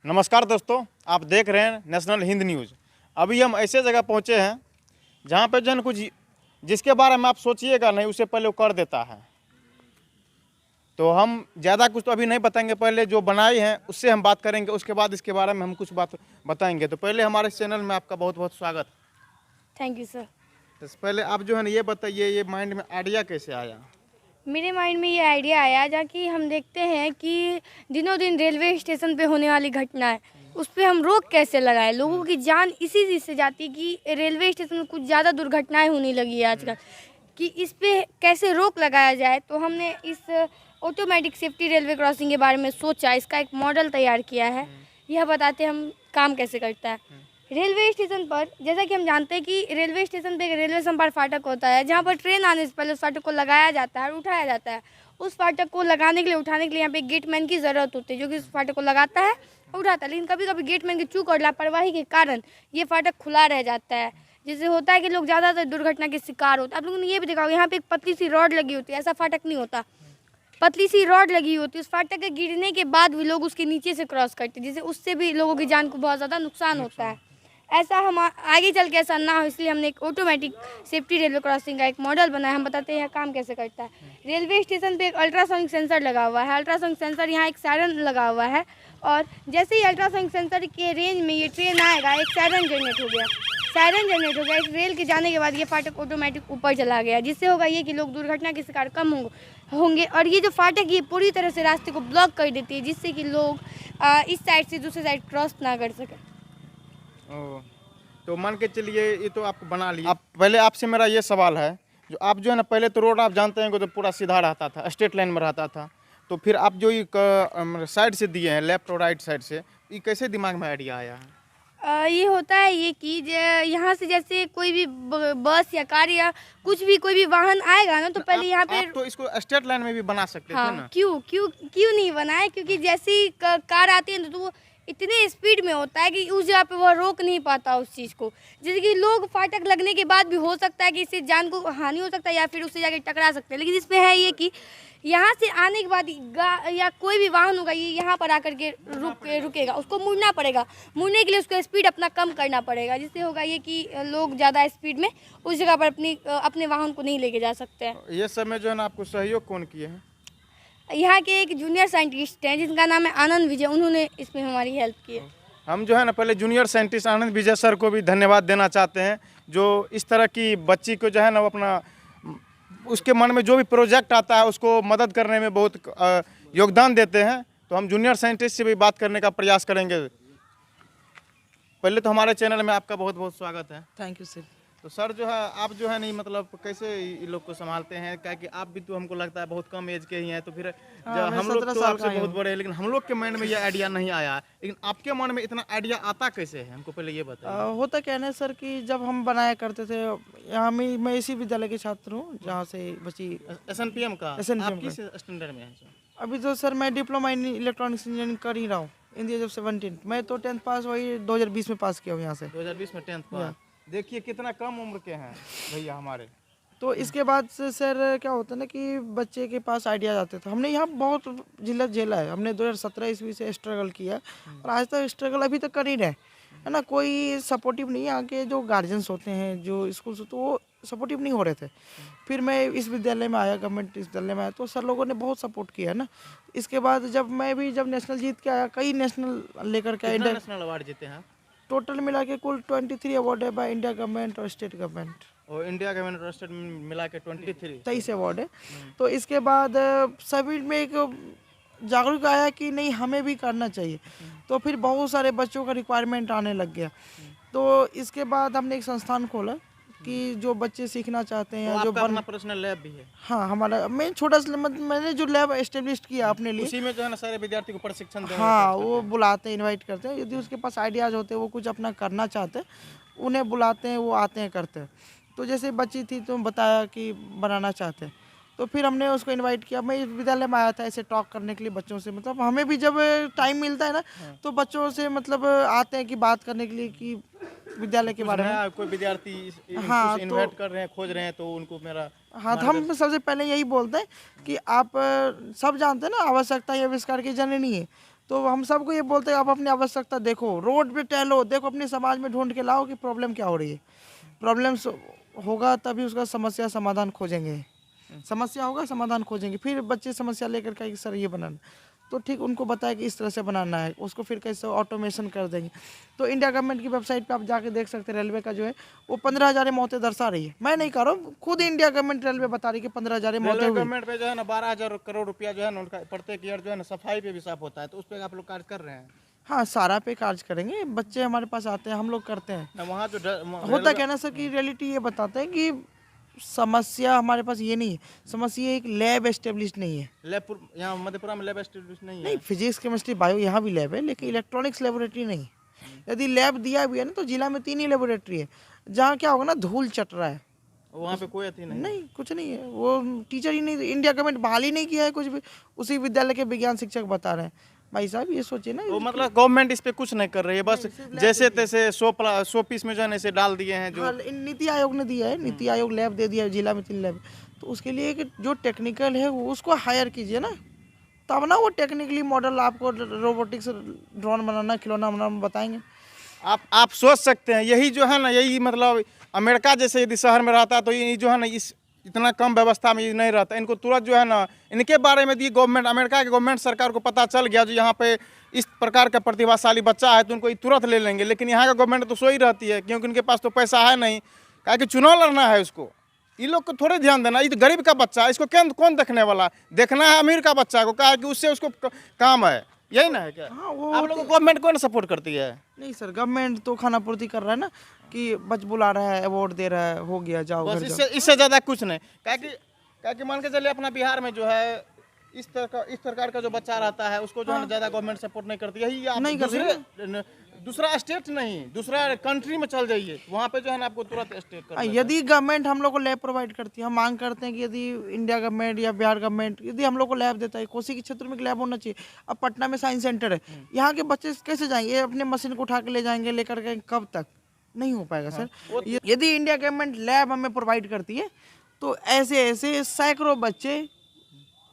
नमस्कार दोस्तों, आप देख रहे हैं नेशनल हिंद न्यूज़। अभी हम ऐसे जगह पहुंचे हैं जहां पे जो है कुछ जिसके बारे में आप सोचिएगा नहीं उससे पहले वो कर देता है। तो हम ज़्यादा कुछ तो अभी नहीं बताएंगे, पहले जो बनाई हैं उससे हम बात करेंगे, उसके बाद इसके बारे में हम कुछ बात बताएंगे। तो पहले हमारे चैनल में आपका बहुत बहुत स्वागत। Thank you sir. तो पहले आप जो है ना ये बताइए, ये माइंड में आइडिया कैसे आया? मेरे माइंड में ये आइडिया आया जहाँ कि हम देखते हैं कि दिनों दिन रेलवे स्टेशन पे होने वाली घटनाएं, उस पर हम रोक कैसे लगाएं। लोगों की जान इसी चीज़ से जाती कि रेलवे स्टेशन में कुछ ज़्यादा दुर्घटनाएं होने लगी है आजकल, कि इस पे कैसे रोक लगाया जाए। तो हमने इस ऑटोमेटिक सेफ्टी रेलवे क्रॉसिंग के बारे में सोचा, इसका एक मॉडल तैयार किया है। यह बताते हम काम कैसे करता है। रेलवे स्टेशन पर जैसा कि हम जानते हैं कि रेलवे स्टेशन पे एक रेलवे संपर्क फाटक होता है, जहाँ पर ट्रेन आने से पहले उस फाटक को लगाया जाता है और उठाया जाता है। उस फाटक को लगाने के लिए, उठाने के लिए यहाँ पे गेटमैन की ज़रूरत होती है, जो कि उस फाटक को लगाता है और उठाता है। लेकिन कभी कभी गेटमैन की चूक और लापरवाही के कारण ये फाटक खुला रह जाता है, जिससे होता है कि लोग ज़्यादातर दुर्घटना के शिकार होते हैं। आप लोगों ने ये भी देखा होगा, यहाँ पे एक पतली सी रॉड लगी होती है, ऐसा फाटक नहीं होता, पतली सी रॉड लगी होती है। उस फाटक के गिरने के बाद भी लोग उसके नीचे से क्रॉस करते हैं, जिससे उससे भी लोगों की जान को बहुत ज़्यादा नुकसान होता है। ऐसा हम आगे चल के ऐसा ना हो, इसलिए हमने एक ऑटोमेटिक सेफ्टी रेलवे क्रॉसिंग का एक मॉडल बनाया। हम बताते हैं यह काम कैसे करता है। रेलवे स्टेशन पे एक अल्ट्रासोनिक सेंसर लगा हुआ है। अल्ट्रासोनिक सेंसर यहाँ एक सायरन लगा हुआ है, और जैसे ही अल्ट्रासोनिक सेंसर के रेंज में ये ट्रेन आएगा, एक सायरन जनरेट हो गया। सायरन जनरेट हो गया, इस रेल के जाने के बाद ये फाटक ऑटोमेटिक ऊपर चला गया, जिससे होगा ये कि लोग दुर्घटना के शिकार कम होंगे। और ये जो फाटक ये पूरी तरह से रास्ते को ब्लॉक कर देती है, जिससे कि लोग इस साइड से दूसरे साइड क्रॉस ना कर सकें। तो मान के चलिए ये तो आप बना लिए। आप पहले आपसे मेरा ये सवाल है, जो आप जो है ना पहले तो रोड आप जानते हैं कि तो पूरा सीधा रहता था, स्ट्रेट लाइन में रहता था। तो फिर आप जो ये साइड से दिए हैं, लेफ्ट और राइट साइड से, ये कैसे दिमाग में आइडिया आया है? ये होता है ये कि यहाँ से जैसे कोई भी बस या कार या कुछ भी कोई भी वाहन आएगा ना, तो पहले यहाँ पे तो इसको स्ट्रेट लाइन में भी बना सकते थे ना? क्यों नहीं बनाए, क्योंकि जैसे ही कार आती है तो वो इतने स्पीड में होता है कि उस जगह पे वह रोक नहीं पाता उस चीज़ को। जैसे कि लोग फाटक लगने के बाद भी हो सकता है कि इससे जान को हानि हो सकता है, या फिर उससे जाके टकरा सकते हैं। लेकिन इसमें है ये कि यहाँ से आने के बाद या कोई भी वाहन होगा, ये यहाँ पर आकर के रुकेगा, उसको मुड़ना पड़ेगा। मुड़ने के लिए उसको स्पीड अपना कम करना पड़ेगा, जिससे होगा ये कि लोग ज़्यादा स्पीड में उस जगह पर अपने वाहन को नहीं लेके जा सकते हैं। ये समय जो है ना आपको सहयोग कौन किए हैं? यहाँ के एक जूनियर साइंटिस्ट हैं जिनका नाम है आनंद विजय, उन्होंने इसमें हमारी हेल्प की है। हम जो है ना पहले जूनियर साइंटिस्ट आनंद विजय सर को भी धन्यवाद देना चाहते हैं, जो इस तरह की बच्ची को जो है ना वो अपना उसके मन में जो भी प्रोजेक्ट आता है उसको मदद करने में बहुत योगदान देते हैं। तो हम जूनियर साइंटिस्ट से भी बात करने का प्रयास करेंगे। पहले तो हमारे चैनल में आपका बहुत बहुत स्वागत है। Thank you sir. तो सर जो है आप जो है नहीं मतलब कैसे इन लोग को संभालते हैं? क्या कि आप भी तो हमको लगता है बहुत कम एज के ही हैं, तो फिर हम लोग तो आपसे बहुत बड़े हैं, लेकिन हम लोग के मन में ये आइडिया नहीं आया। लेकिन आपके मन में इतना आइडिया आता कैसे है, हमको पहले ये बताइए। होता क्या है सर कि जब हम बनाया करते थे, यहाँ मैं इसी विद्यालय के छात्र हूँ जहाँ से बची SNPM का। SNPM आप किस स्टैंडर्ड में हैं सर? अभी तो सर मैं डिप्लोमा इन इलेक्ट्रॉनिक्स इंजीनियरिंग कर ही रहा हूँ इन द एज ऑफ 17। मैं तो 10th पास वही 2020 में पास किया हूँ यहाँ से। 2020 में 10th पास। देखिए कितना कम उम्र के हैं भैया हमारे। तो इसके बाद से सर क्या होता है ना कि बच्चे के पास आइडियाज आते थे। हमने यहाँ बहुत जिल्लत झेला है, हमने 2017 ईस्वी से स्ट्रगल किया और आज तक स्ट्रगल अभी तक कर ही रहे, है ना। कोई सपोर्टिव नहीं है, यहाँ के जो गार्जियंस होते हैं, जो स्कूल्स होते हैं, वो सपोर्टिव नहीं हो रहे थे। फिर मैं इस विद्यालय में आया, गवर्नमेंट विद्यालय में आया, तो सर लोगों ने बहुत सपोर्ट किया है ना। इसके बाद जब नेशनल जीत के आया, कई नेशनल लेकर के आया, नेशनल अवार्ड जीते हैं टोटल मिला के कुल 23 अवार्ड है बाय इंडिया गवर्नमेंट और स्टेट गवर्नमेंट। और इंडिया गवर्नमेंट और स्टेट मिला के 23 अवार्ड है। तो इसके बाद सभी में एक जागरूक आया कि नहीं हमें भी करना चाहिए। तो फिर बहुत सारे बच्चों का रिक्वायरमेंट आने लग गया। तो इसके बाद हमने एक संस्थान खोला कि जो बच्चे सीखना चाहते हैं, जो अपना पर्सनल लैब भी है। हाँ, हमारा मैं छोटा सा मैंने जो लैब एस्टेब्लिश किया अपने लिए, उसी में जो है ना सारे विद्यार्थी को प्रशिक्षण देते हैं। हाँ, वो बुलाते हैं, इनवाइट करते हैं। यदि उसके पास आइडियाज होते हैं, वो कुछ अपना करना चाहते हैं, उन्हें बुलाते हैं, वो आते हैं, करते हैं। तो जैसे बच्ची थी तो बताया कि बनाना चाहते हैं, तो फिर हमने उसको इनवाइट किया। मैं इस विद्यालय में आया था ऐसे टॉक करने के लिए बच्चों से। मतलब हमें भी जब टाइम मिलता है ना, तो बच्चों से मतलब आते हैं कि बात करने के लिए कि विद्यालय के बारे में। कोई विद्यार्थी हाँ, इन्वाइट कर रहे हैं, खोज रहे हैं, तो उनको मेरा हाँ, तो हम सबसे पहले यही बोलते हैं कि आप सब जानते हैं ना, आवश्यकता या आविष्कार की जननी है। तो हम सबको ये बोलते हैं आप अपनी आवश्यकता देखो, रोड पे टहलो, देखो अपने समाज में ढूंढ के लाओ कि प्रॉब्लम क्या हो रही है। प्रॉब्लम्स होगा तभी उसका समस्या समाधान खोजेंगे, समस्या होगा समाधान खोजेंगे। फिर बच्चे समस्या लेकर के सर ये बनाना, तो ठीक उनको बताया कि इस तरह से बनाना है, उसको फिर कैसे ऑटोमेशन कर देंगे। तो इंडिया गवर्नमेंट की वेबसाइट पे आप जाके देख सकते हैं, रेलवे का जो है वो 15,000 मौतें दर्शा रही है। मैं नहीं कह रहा हूँ, खुद इंडिया गवर्नमेंट रेलवे बता रही है कि 15,000 मौतें रेलवे हुई। गवर्नमेंट पे जो है ना 12,000 करोड़ रुपया जो है ना उनका प्रत्येक ईयर जो है ना सफाई पे भी साफ होता है, तो उस पर आप लोग कार्य कर रहे हैं हाँ, सारा पे कार्य करेंगे, बच्चे हमारे पास आते हैं, हम लोग करते हैं। ना? वहाँ जो होता क्या ना सर कि रियलिटी ये बताते हैं कि समस्या हमारे पास ये नहीं है, समस्या एक लैब एस्टेब्लिश नहीं है। लैब यहाँ मधेपुरा में लैब एस्टेब्लिश नहीं है। नहीं, फिजिक्स केमिस्ट्री बायो यहाँ भी लैब है, लेकिन इलेक्ट्रॉनिक्स लेबोरेटरी नहीं है। यदि लैब दिया भी है ना तो जिला में 3 ही लेबोरेटरी है, जहाँ क्या होगा ना धूल चट रहा है। वहाँ पे कोई अथी नहीं। नहीं, कुछ नहीं है, वो टीचर ही नहीं, इंडिया गवर्नमेंट बहाल ही नहीं किया है कुछ भी। उसी विद्यालय के विज्ञान शिक्षक बता रहे हैं। भाई साहब ये सोचिए ना, वो मतलब गवर्नमेंट इस पे कुछ नहीं कर रही है, बस जैसे तैसे 100 पीस में जो है ना इसे डाल दिए हैं जो हाँ, नीति आयोग ने दिया है, नीति आयोग लैब दे दिया है, जिला में 3 लैब। तो उसके लिए कि जो टेक्निकल है वो उसको हायर कीजिए ना, तब ना वो टेक्निकली मॉडल आपको रोबोटिक्स ड्रोन बनाना, खिलौना बनाना बताएंगे। आप सोच सकते हैं, यही जो है ना, यही मतलब अमेरिका जैसे यदि शहर में रहता तो ये जो है ना इस इतना कम व्यवस्था में ये नहीं रहता। इनको तुरंत जो है ना इनके बारे में दी गवर्नमेंट, अमेरिका की गवर्नमेंट सरकार को पता चल गया जो यहाँ पे इस प्रकार का प्रतिभाशाली बच्चा है तो उनको ये तुरंत ले लेंगे। लेकिन यहाँ का गवर्नमेंट तो सोई रहती है, क्योंकि उनके पास तो पैसा है नहीं, क्या कि चुनाव लड़ना है उसको। ये लोग को थोड़े ध्यान देना, ये तो गरीब का बच्चा है, इसको कौन देखने वाला, देखना है अमीर का बच्चा को, कहा कि उससे उसको काम है, यही ना है क्या? हाँ, वो आप लोग गवर्नमेंट कौन सपोर्ट करती है? नहीं सर, गवर्नमेंट तो खाना पूर्ति कर रहा है ना, कि बच बुला रहा है, अवार्ड दे रहा है, हो गया जाओ बस घर जाओ। इससे ज़्यादा कुछ नहीं। क्या कि मान के चलिए अपना बिहार में जो है इस प्रकार का जो बच्चा रहता है उसको जो है ना ज़्यादा गवर्नमेंट सपोर्ट नहीं करती। यही आप नहीं कर दूसरा स्टेट नहीं, दूसरा कंट्री में चल जाइए, वहाँ पे जो है ना आपको तुरंत स्टेट कर देता है। यदि गवर्नमेंट हम लोग को लैब प्रोवाइड करती है, हम मांग करते हैं कि यदि इंडिया गवर्नमेंट या बिहार गवर्नमेंट यदि हम लोग को लैब देता है, कोसी के क्षेत्र में एक लैब होना चाहिए। अब पटना में साइंस सेंटर है, यहाँ के बच्चे कैसे जाएंगे? ये अपने मशीन को उठा के ले जाएंगे, लेकर के कब तक? नहीं हो पाएगा सर। यदि इंडिया गवर्नमेंट लैब हमें प्रोवाइड करती है तो ऐसे ऐसे सैकड़ों बच्चे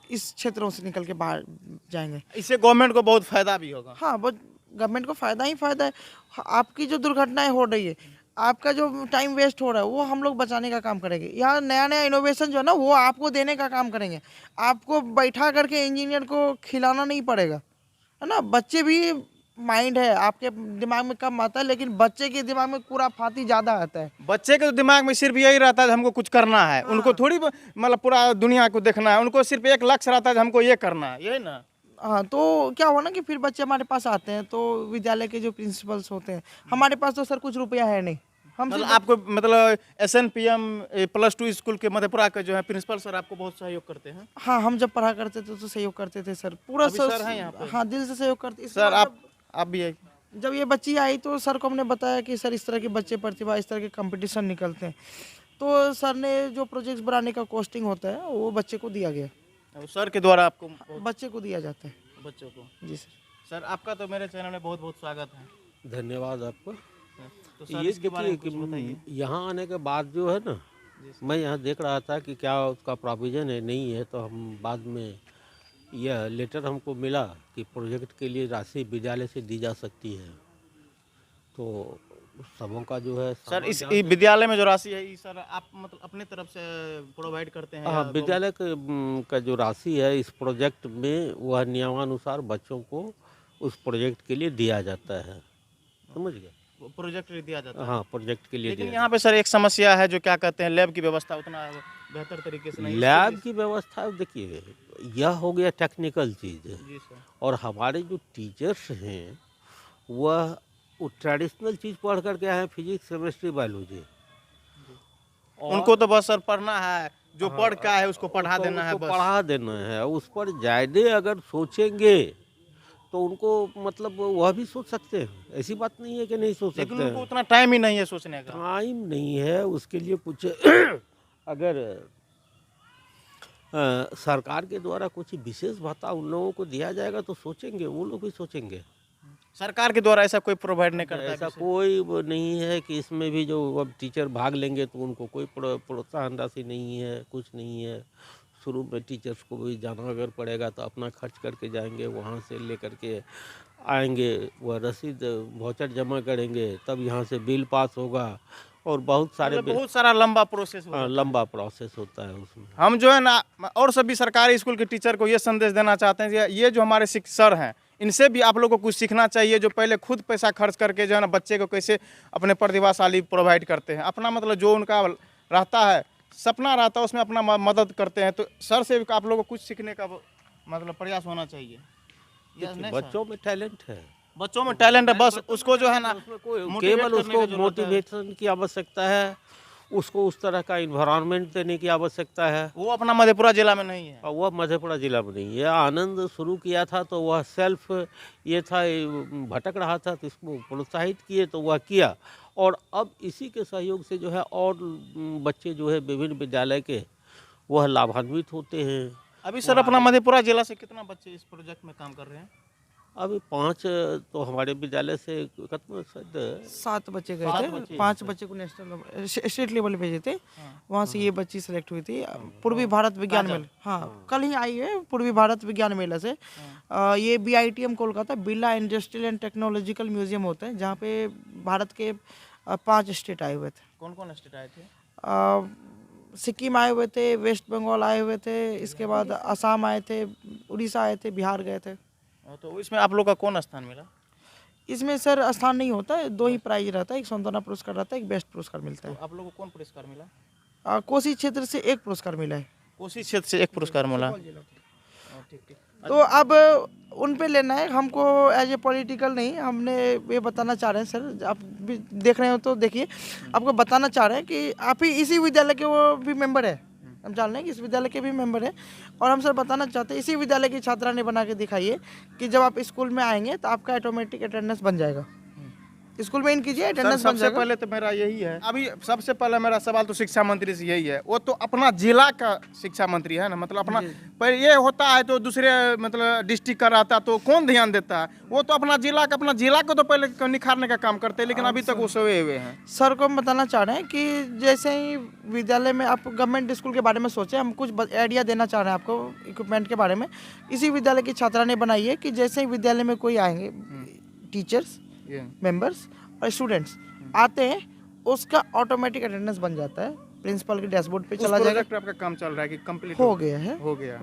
इस क्षेत्रों से निकल के बाहर जाएंगे। इससे गवर्नमेंट को बहुत फायदा भी होगा। हाँ, बहुत गवर्नमेंट को फायदा ही फायदा है। आपकी जो दुर्घटनाएं हो रही है, आपका जो टाइम वेस्ट हो रहा है, वो हम लोग बचाने का काम करेंगे। यहाँ नया नया इनोवेशन जो है ना वो आपको देने का काम करेंगे। आपको बैठा करके इंजीनियर को खिलाना नहीं पड़ेगा, है ना। बच्चे भी माइंड है, आपके दिमाग में कम आता है, लेकिन बच्चे के दिमाग में पूरा फाती ज़्यादा आता है। बच्चे के दिमाग में सिर्फ यही रहता है हमको कुछ करना है। उनको थोड़ी मतलब पूरा दुनिया को देखना है, उनको सिर्फ एक लक्ष्य रहता है हमको ये करना है, यही ना। हाँ, तो क्या हुआ ना कि फिर बच्चे हमारे पास आते हैं, तो विद्यालय के जो प्रिंसिपल्स होते हैं, हमारे पास तो सर कुछ रुपया है नहीं। हम मतलब आपको मतलब SNPM +2 स्कूल के मधेपुरा के जो है प्रिंसिपल सर आपको बहुत सहयोग करते हैं। हाँ, हम जब पढ़ा करते थे तो सहयोग करते थे सर, पूरा अभी सर हैं यहाँ पे? हाँ, दिल से सहयोग करते। सर आप भी आइए। जब ये बच्ची आई तो सर को हमने बताया कि सर इस तरह के बच्चे प्रतिभा, इस तरह के कंपटीशन निकलते हैं, तो सर ने जो प्रोजेक्ट्स बनाने का कॉस्टिंग होता है वो बच्चे को दिया गया। सर के द्वारा आपको बच्चे को दिया जाता है। बच्चों को? जी सर। सर आपका तो मेरे चैनल में बहुत बहुत स्वागत है। धन्यवाद आपको। तो सर ये इसके बारे में देखिए कुछ बताइए। कि यहाँ आने के बाद जो है ना, मैं यहाँ देख रहा था कि क्या उसका प्रोविज़न है, नहीं है, तो हम बाद में यह लेटर हमको मिला कि प्रोजेक्ट के लिए राशि विद्यालय से दी जा सकती है। तो सबों का जो है सर इस विद्यालय में जो राशि है ये सर आप मतलब अपने तरफ से प्रोवाइड करते हैं? हाँ, विद्यालय का जो राशि है इस प्रोजेक्ट में वह नियमानुसार बच्चों को उस प्रोजेक्ट के लिए दिया जाता है, समझ गए? प्रोजेक्ट दिया जाता है। हाँ, प्रोजेक्ट के लिए लेकिन दिया यहाँ पे सर एक समस्या है जो क्या कहते हैं लैब की व्यवस्था उतना बेहतर तरीके से नहीं है। लैब की व्यवस्था देखिए, यह हो गया टेक्निकल चीज़ है। जी सर। और हमारे जो टीचर्स हैं वह वो ट्रेडिशनल चीज़ पढ़ कर के आए हैं, फिजिक्स केमिस्ट्री बायोलॉजी। उनको तो बस सर पढ़ना है, जो पढ़ का है उसको पढ़ा देना है, उसको बस पढ़ा देना है। उस पर ज़्यादा अगर सोचेंगे तो उनको मतलब वह भी सोच सकते हैं, ऐसी बात नहीं है कि नहीं सोच लेकिन सकते उनको हैं। उतना टाइम ही नहीं है सोचने का। टाइम नहीं है उसके लिए कुछ अगर सरकार के द्वारा कुछ विशेष भत्ता उन लोगों को दिया जाएगा तो सोचेंगे, वो लोग भी सोचेंगे। सरकार के द्वारा ऐसा कोई प्रोवाइड नहीं करता है ऐसा किसी? कोई वो नहीं है कि इसमें भी जो अब टीचर भाग लेंगे तो उनको कोई प्रोत्साहन राशि नहीं है, कुछ नहीं है। शुरू में टीचर्स को भी जाना अगर पड़ेगा तो अपना खर्च करके जाएंगे, वहाँ से लेकर के आएंगे, वह रसीद वाउचर जमा करेंगे, तब यहाँ से बिल पास होगा और बहुत सारे मतलब बहुत सारा लंबा प्रोसेस होता है। लंबा प्रोसेस होता है उसमें। हम जो है ना और सभी सरकारी स्कूल के टीचर को ये संदेश देना चाहते हैं कि ये जो हमारे सर हैं, इनसे भी आप लोगों को कुछ सीखना चाहिए, जो पहले खुद पैसा खर्च करके जो है ना बच्चे को कैसे अपने प्रतिभाशाली प्रोवाइड करते हैं, अपना मतलब जो उनका रहता है सपना रहता है उसमें अपना मदद करते हैं। तो सर से आप लोगों को कुछ सीखने का मतलब प्रयास होना चाहिए। बच्चों में टैलेंट है, बच्चों में टैलेंट है, बस उसको जो है ना केवल उसको मोटिवेशन की आवश्यकता है, उसको उस तरह का इन्वायरमेंट देने की आवश्यकता है। वो अपना मधेपुरा जिला में नहीं है, और वह मधेपुरा जिला में नहीं है। आनंद शुरू किया था तो वह सेल्फ ये था, भटक रहा था तो इसको प्रोत्साहित किए तो वह किया, और अब इसी के सहयोग से जो है और बच्चे जो है विभिन्न विद्यालय के वह लाभान्वित होते हैं। अभी सर अपना मधेपुरा जिला से कितना बच्चे इस प्रोजेक्ट में काम कर रहे हैं? अभी 5 तो हमारे विद्यालय से कितना शायद 7 बच्चे गए 7 थे, बच्चे। 5 बच्चे को नेशनल स्टेट लेवल भेजे थे, वहाँ से ये बच्ची सेलेक्ट हुई थी पूर्वी भारत विज्ञान मेला। हाँ, कल ही आई है पूर्वी भारत विज्ञान मेला से। ये BITM Kolkata Birla industrial and technological museum होता है, जहाँ पे भारत के 5 स्टेट आए हुए थे। कौन कौन स्टेट आए थे? सिक्किम आए हुए थे, वेस्ट बंगाल आए हुए थे, इसके बाद असम आए थे, उड़ीसा आए थे, बिहार गए थे। तो इसमें आप लोग का कौन स्थान मिला? इसमें सर स्थान नहीं होता है, 2 ही प्राइज रहता है, एक सांत्वना पुरस्कार रहता है, एक बेस्ट पुरस्कार मिलता है। तो आप लोग को कौन पुरस्कार मिला? कोसी क्षेत्र से 1 पुरस्कार मिला है। कोसी क्षेत्र से 1 पुरस्कार मिला। ठीक। तो अब उन पे लेना है हमको, एज ए पॉलिटिकल नहीं, हमने ये बताना चाह रहे हैं सर, आप भी देख रहे हो तो देखिए, आपको बताना चाह रहे हैं कि आप ही इसी विद्यालय के वो भी मेंबर है, हम जान रहे हैं कि इस विद्यालय के भी मेंबर है, और हम सर बताना चाहते हैं इसी विद्यालय की छात्रा ने बना के दिखाइए कि जब आप स्कूल में आएंगे तो आपका ऑटोमेटिक अटेंडेंस बन जाएगा। स्कूल में इन कीजिए, अटेंडेंस बन सबसे जाएगा। पहले तो मेरा यही है, अभी सबसे पहले मेरा सवाल तो शिक्षा मंत्री से यही है, वो तो अपना जिला का शिक्षा मंत्री है ना, मतलब अपना पर ये होता है तो दूसरे मतलब डिस्ट्रिक्ट का रहता तो कौन ध्यान देता है? वो तो अपना जिला को तो पहले निखारने का काम करते हैं, लेकिन अभी तक वो सोए हुए हैं। सर को हम बताना चाह रहे हैं कि जैसे ही विद्यालय में आप गवर्नमेंट स्कूल के बारे में सोचें, हम कुछ आइडिया देना चाह रहे हैं आपको इक्विपमेंट के बारे में। इसी विद्यालय की छात्रा ने बनाई है कि जैसे ही विद्यालय में कोई आएंगे, टीचर्स, मेंबर्स और स्टूडेंट्स आते हैं, उसका ऑटोमेटिक अटेंडेंस बन जाता है, प्रिंसिपल के डैशबोर्ड पे चला जाएगा। आपका काम चल रहा है कि कंप्लीट हो गया है? हो गया।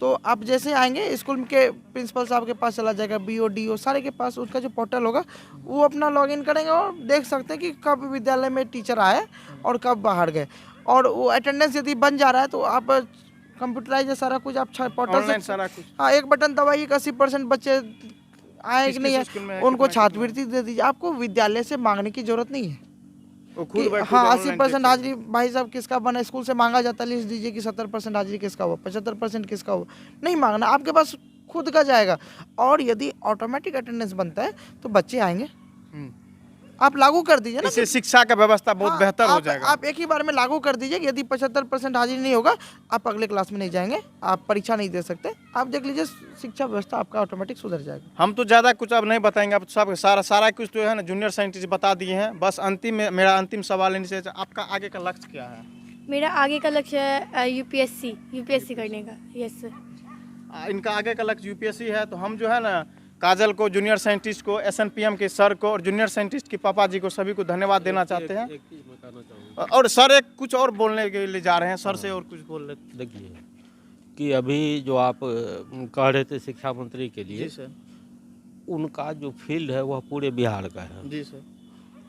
तो आप जैसे आएंगे स्कूल के प्रिंसिपल साहब के पास चला जाएगा, BODO सारे के पास, उसका जो पोर्टल होगा वो अपना लॉगिन करेंगे और देख सकते हैं कि कब विद्यालय में टीचर आए और कब बाहर गए, और वो अटेंडेंस यदि बन जा रहा है तो आप कंप्यूटराइज है सारा कुछ, आप पोर्टल से सारा कुछ। हाँ, एक बटन दबाइए, 80% बच्चे आए कि नहीं है, उनको छात्रवृत्ति दे दीजिए। आपको विद्यालय से मांगने की जरूरत नहीं है। वो खुद बैठ हाँ, के 80% हाजिरी भाई साहब किसका बना, स्कूल से मांगा जाता है, लिस्ट दीजिए कि 70% हाजिरी किसका हुआ, 75% किसका हुआ, नहीं मांगना, आपके पास खुद का जाएगा। और यदि ऑटोमेटिक अटेंडेंस बनता है तो बच्चे आएंगे। आप लागू कर दीजिए ना, इससे शिक्षा का व्यवस्था बहुत बेहतर हो जाएगा। आप एक ही बार में लागू कर दीजिए कि यदि 75% हाजिरी नहीं होगा, आप अगले क्लास में नहीं जाएंगे, आप परीक्षा नहीं दे सकते। आप देख लीजिए, शिक्षा व्यवस्था आपका ऑटोमेटिक सुधर जाएगा। हम तो ज़्यादा कुछ अब नहीं बताएंगे, अब सब सारा कुछ तो है ना जूनियर साइंटिस्ट बता दिए हैं। बस मेरा अंतिम सवाल इनसे, आपका आगे का लक्ष्य क्या है? मेरा आगे का लक्ष्य है यूपीएससी करने का। Yes sir. इनका आगे का लक्ष्य UPSC है। तो हम जो है ना काजल को, जूनियर साइंटिस्ट को, SNPM के सर को और जूनियर साइंटिस्ट के पापा जी को सभी को धन्यवाद देना चाहते हैं। एक चीज़ मैं कहना चाहूँगा, और सर एक कुछ और बोलने के लिए जा रहे हैं, सर से और कुछ बोल रहे। देखिए कि अभी जो आप कह रहे थे शिक्षा मंत्री के लिए, जी सर। उनका जो फील्ड है वह पूरे बिहार का है। जी सर।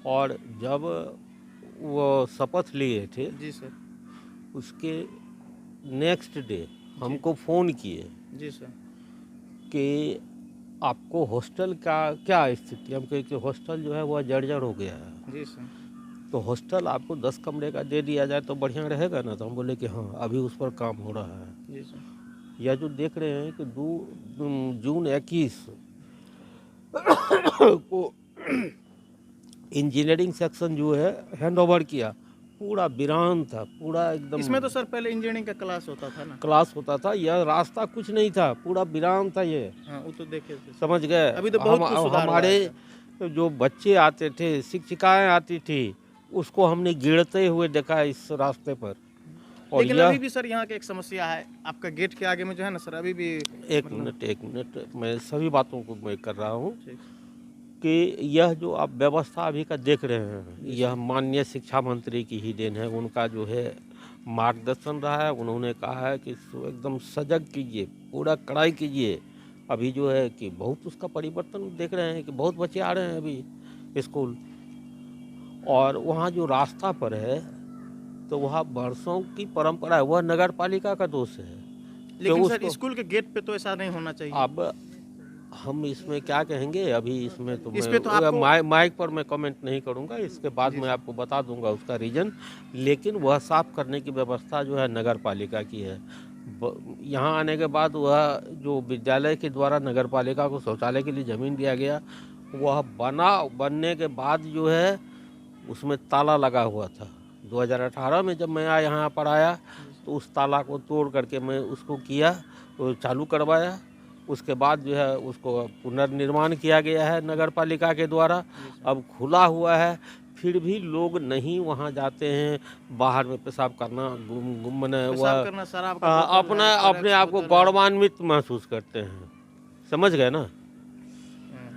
और जब वो शपथ लिए थे, जी सर। उसके नेक्स्ट डे हमको फ़ोन किए जी सर। कि आपको हॉस्टल का क्या स्थिति। हम कहे कि हॉस्टल जो है वह जर्जर हो गया है, जी सर। तो हॉस्टल आपको 10 कमरे का दे दिया जाए तो बढ़िया रहेगा ना। तो हम बोले कि हाँ, अभी उस पर काम हो रहा है। जी सर। यह जो देख रहे हैं कि जून 21 को इंजीनियरिंग सेक्शन जो है हैंड ओवर किया, पूरा वीरान था, पूरा एकदम। इसमें तो सर पहले इंजीनियरिंग का क्लास होता था ना? क्लास होता था, यह रास्ता कुछ नहीं था, पूरा वीरान था ये। हाँ, वो तो देखे थे। समझ गए? अभी तो बहुत कुछ सुधार हुआ है हमारे जो बच्चे आते थे, शिक्षिकाएं आती थी, उसको हमने गिरते हुए देखा इस रास्ते पर। और लेकिन यह अभी भी सर यहाँ की एक समस्या है, आपका गेट के आगे में जो है ना सर अभी भी एक मिनट मैं सभी बातों को मैं कर रहा हूँ ठीक। कि यह जो आप व्यवस्था अभी का देख रहे हैं, यह माननीय शिक्षा मंत्री की ही देन है। उनका जो है मार्गदर्शन रहा है। उन्होंने कहा है कि इसको एकदम सजग कीजिए, पूरा कड़ाई कीजिए। अभी जो है कि बहुत उसका परिवर्तन देख रहे हैं कि बहुत बच्चे आ रहे हैं अभी स्कूल। और वहाँ जो रास्ता पर है तो वहाँ वर्षों की परंपरा है, वह नगर पालिका का दोष है। लेकिन तो सर उसको- स्कूल के गेट पे तो ऐसा नहीं होना चाहिए। अब हम इसमें क्या कहेंगे, अभी इसमें तो इस मैं पे तो आपको- माइक पर मैं कमेंट नहीं करूंगा। इसके बाद मैं आपको बता दूंगा उसका रीजन। लेकिन वह साफ करने की व्यवस्था जो है नगर पालिका की है। यहाँ आने के बाद वह जो विद्यालय के द्वारा नगर पालिका को शौचालय के लिए ज़मीन दिया गया, वह बनने के बाद जो है उसमें ताला लगा हुआ था। 2018 में जब मैं यहाँ पर आया तो उस ताला को तोड़ करके मैं उसको किया, तो चालू करवाया। उसके बाद जो है उसको पुनर्निर्माण किया गया है नगर पालिका के द्वारा। अब खुला हुआ है, फिर भी लोग नहीं वहाँ जाते हैं। बाहर में पेशाब करना मने पेशाब वह करना सर आपका बोतल अपना है, अपने आप को बोतल है। गौरवान्वित महसूस करते हैं। समझ गए ना?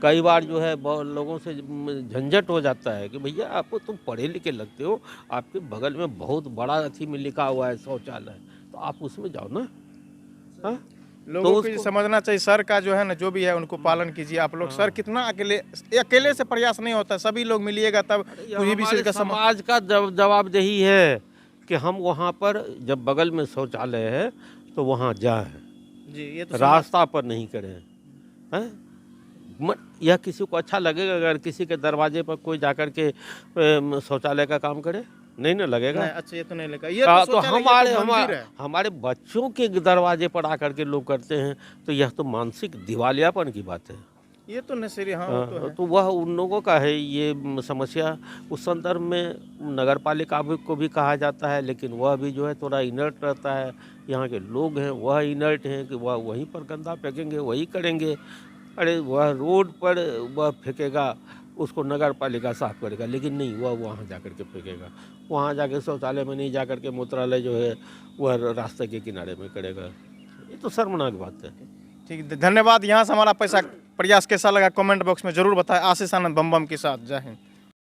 कई बार जो है बहुत लोगों से झंझट हो जाता है कि भैया आप तुम पढ़े लिखे लगते हो, आपके बगल में बहुत बड़ा अथी में लिखा हुआ है शौचालय, तो आप उसमें जाओ ना। हाँ? लोगों तो को ये उसको- समझना चाहिए सर का जो है ना, जो भी है उनको पालन कीजिए आप लोग। सर कितना अकेले से प्रयास नहीं होता, सभी लोग मिलिएगा तब यह कोई भी हमारे चीज का समाज का जवाबदेही है कि हम वहाँ पर जब बगल में शौचालय है तो वहाँ जाएं, जी ये तो रास्ता पर नहीं करें। हैं? यह किसी को अच्छा लगेगा अगर किसी के दरवाजे पर कोई जाकर के शौचालय का काम करे? नहीं ना लगेगा। नहीं, अच्छा ये तो नहीं लगा। ये तो शौचालय, ये तो मंदिर है। हमारे बच्चों के दरवाजे पर आकर के लोग करते हैं, तो यह तो मानसिक दिवालियापन की बात है। ये तो नशेरी, हाँ वो तो है। तो वह उन लोगों का है ये समस्या। उस संदर्भ में नगर पालिका को भी कहा जाता है, लेकिन वह भी जो है थोड़ा इनर्ट रहता है। यहाँ के लोग हैं वह इनर्ट हैं कि वह वहीं पर गंदा फेंकेंगे, वही करेंगे। अरे वह रोड पर वह फेंकेगा, उसको नगर पालिका साफ करेगा, लेकिन नहीं, वह वहाँ जाकर के फेंकेगा। वहाँ जाकर शौचालय में नहीं जाकर के मूत्रालय जो है वह रास्ते के किनारे में करेगा। ये तो शर्मनाक बात है। ठीक, धन्यवाद। यहाँ से हमारा पैसा प्रयास कैसा लगा कमेंट बॉक्स में जरूर बताएं। आशीष आनंद बम के साथ, जय हिंद।